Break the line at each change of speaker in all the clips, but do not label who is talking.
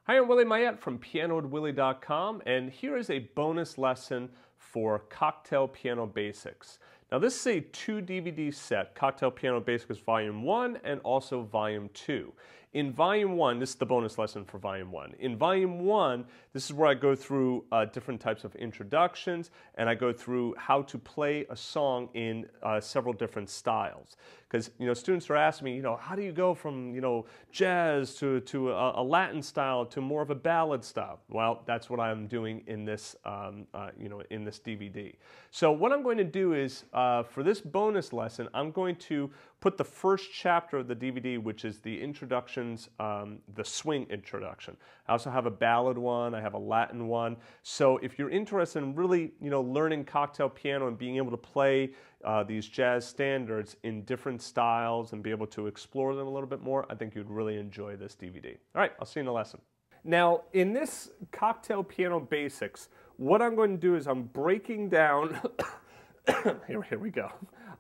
Hi, I'm Willie Mayette from PianoWithWillie.com, and here is a bonus lesson for Cocktail Piano Basics. Now this is a 2-DVD set, Cocktail Piano Basics Volume 1 and also Volume 2. In Volume 1, this is the bonus lesson for Volume 1. In Volume 1, this is where I go through different types of introductions, and I go through how to play a song in several different styles. Because students are asking me, how do you go from jazz to a Latin style to more of a ballad style? Well, that's what I'm doing in this in this DVD. So what I'm going to do is for this bonus lesson, I'm going to put the first chapter of the DVD, which is the introductions, the swing introduction. I also have a ballad one, I have a Latin one. So if you're interested in really, learning cocktail piano and being able to play these jazz standards in different styles and be able to explore them a little bit more, I think you'd really enjoy this DVD. All right, I'll see you in the lesson. Now, in this Cocktail Piano Basics, what I'm going to do is I'm breaking down, here we go.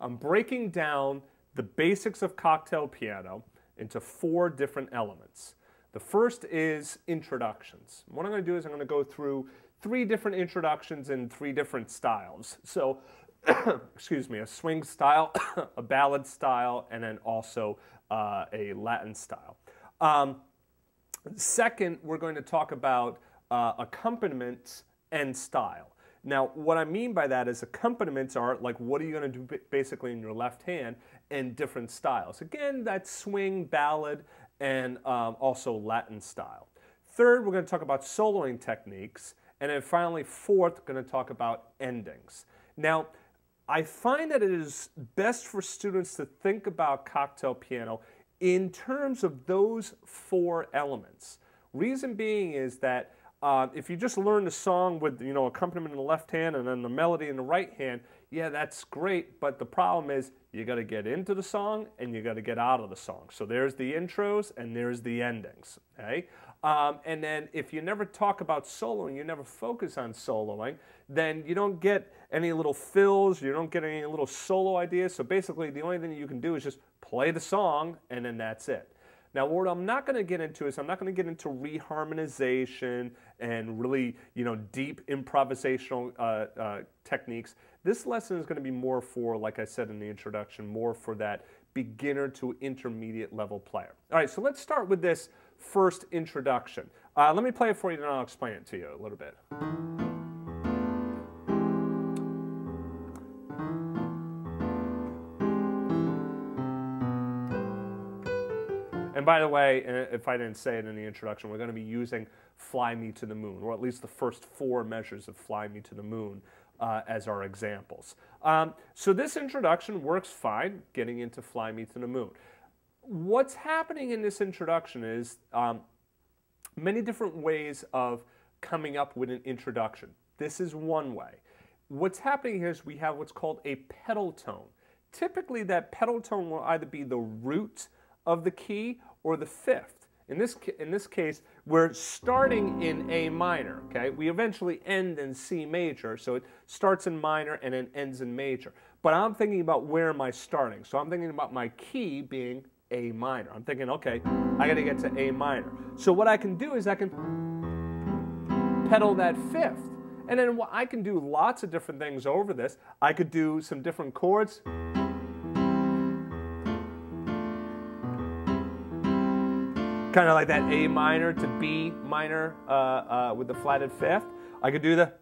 I'm breaking down the basics of cocktail piano into 4 different elements. The first is introductions. What I'm going to do is I'm going to go through 3 different introductions in 3 different styles. So, excuse me, a swing style, a ballad style, and then also a Latin style. Second, we're going to talk about accompaniments and style. Now, what I mean by that is accompaniments are like what are you going to do basically in your left hand and different styles. Again, that's swing, ballad, and also Latin style. Third, we're going to talk about soloing techniques. And then finally, fourth, we're going to talk about endings. Now, I find that it is best for students to think about cocktail piano in terms of those 4 elements. Reason being is that if you just learn the song with accompaniment in the left hand and then the melody in the right hand, yeah, that's great, but the problem is you got to get into the song and you got to get out of the song. So there's the intros and there's the endings, okay? And then if you never talk about soloing, you never focus on soloing, then you don't get any little fills, you don't get any little solo ideas. So basically the only thing you can do is just play the song and then that's it. Now, what I'm not going to get into is I'm not going to get into reharmonization and really, deep improvisational techniques. This lesson is going to be more for, like I said in the introduction, more for that beginner to intermediate level player. All right, so let's start with this first introduction. Let me play it for you and I'll explain it to you a little bit. And by the way, if I didn't say it in the introduction, we're going to be using Fly Me to the Moon, or at least the first 4 measures of Fly Me to the Moon as our examples. So this introduction works fine, getting into Fly Me to the Moon. What's happening in this introduction is many different ways of coming up with an introduction. This is one way. What's happening here is we have what's called a pedal tone. Typically that pedal tone will either be the root of the key or the 5th. In this case, we're starting in A minor, okay? We eventually end in C major, so it starts in minor and then ends in major. But I'm thinking about where am I starting? So I'm thinking about my key being A minor. I'm thinking, okay, I got to get to A minor. So what I can do is I can pedal that 5th. And then I can do lots of different things over this. I could do some different chords. Kind of like that A minor to B minor with the flatted 5th. I could do the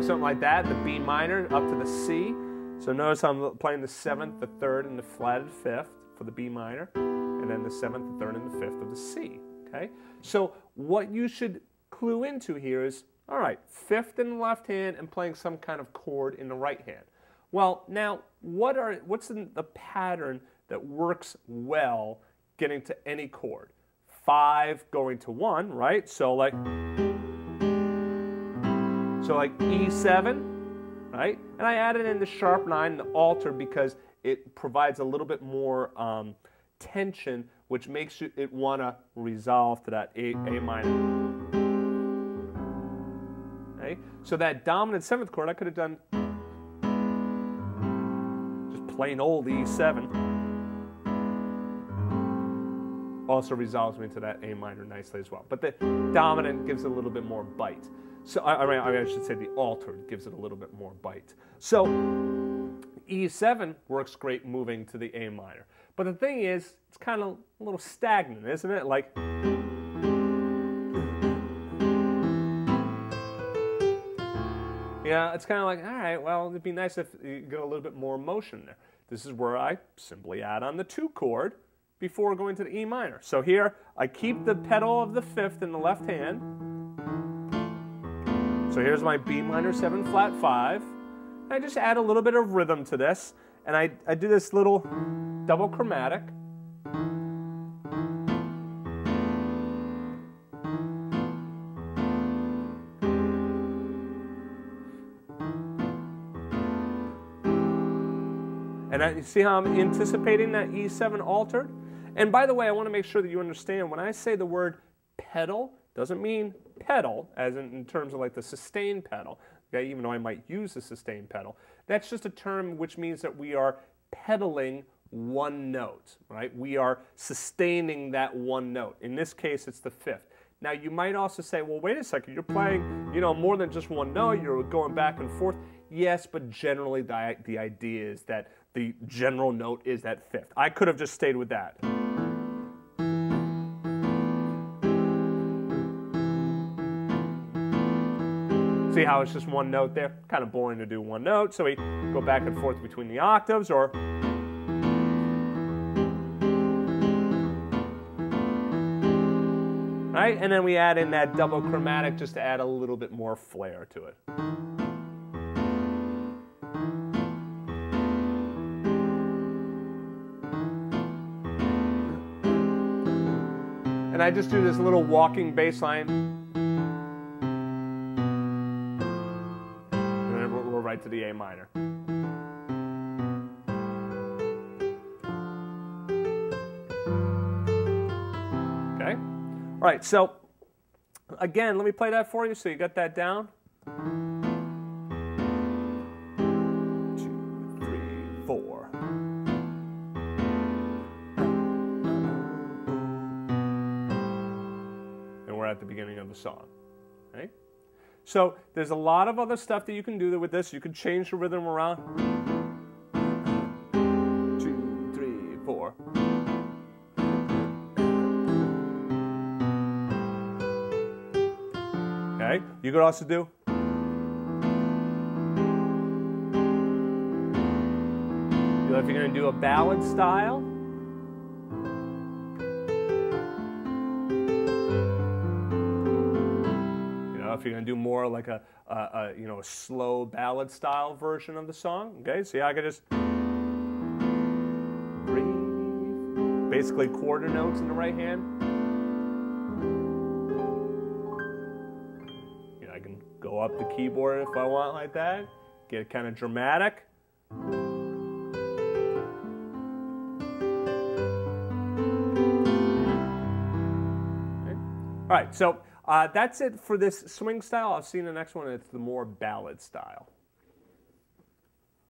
something like that, the B minor up to the C. So notice I'm playing the 7th, the 3rd, and the flatted 5th for the B minor, and then the 7th, the 3rd, and the 5th of the C. Okay. So what you should clue into here is, all right, 5th in the left hand and playing some kind of chord in the right hand. Well, now, what's the pattern that works well getting to any chord? 5 going to 1, right? So like E7, right? And I added in the sharp 9, the alter, because it provides a little bit more tension, which makes it want to resolve to that A minor. Okay? So that dominant 7th chord, I could have done plain old E7. Also resolves me to that A minor nicely as well. But the dominant gives it a little bit more bite. So I should say the altered gives it a little bit more bite. So E7 works great moving to the A minor. But the thing is, it's kind of a little stagnant, isn't it? Like, yeah, it's kind of like, all right, well, it'd be nice if you get a little bit more motion there. This is where I simply add on the 2 chord before going to the E minor. So here, I keep the pedal of the 5th in the left hand. So here's my B minor 7 flat 5. I just add a little bit of rhythm to this, and I do this little double chromatic. And you see how I'm anticipating that E7 altered? And by the way, I want to make sure that you understand, when I say the word pedal, doesn't mean pedal, as in terms of like the sustain pedal, okay, even though I might use the sustain pedal. That's just a term which means that we are pedaling one note, right? We are sustaining that one note. In this case, it's the 5th. Now, you might also say, well, wait a second, you're playing, more than just one note, you're going back and forth. Yes, but generally the idea is that the general note is that 5th. I could have just stayed with that. See how it's just one note there? Kind of boring to do one note, so we go back and forth between the octaves, or right? And then we add in that double chromatic just to add a little bit more flair to it. And I just do this little walking bass line. And then we're right to the A minor. Okay? All right, so again, let me play that for you so you got that down. 2, 3, 4. At the beginning of the song, right? So there's a lot of other stuff that you can do with this. You can change the rhythm around. 2, 3, 4. Okay, you could also do. If you're going to do a ballad style. If you're going to do more like a slow ballad style version of the song, okay? See, I could just breathe. Basically quarter notes in the right hand. I can go up the keyboard if I want like that. Get it kind of dramatic. Okay. All right, so that's it for this swing style. I'll see you in the next one. It's the more ballad style.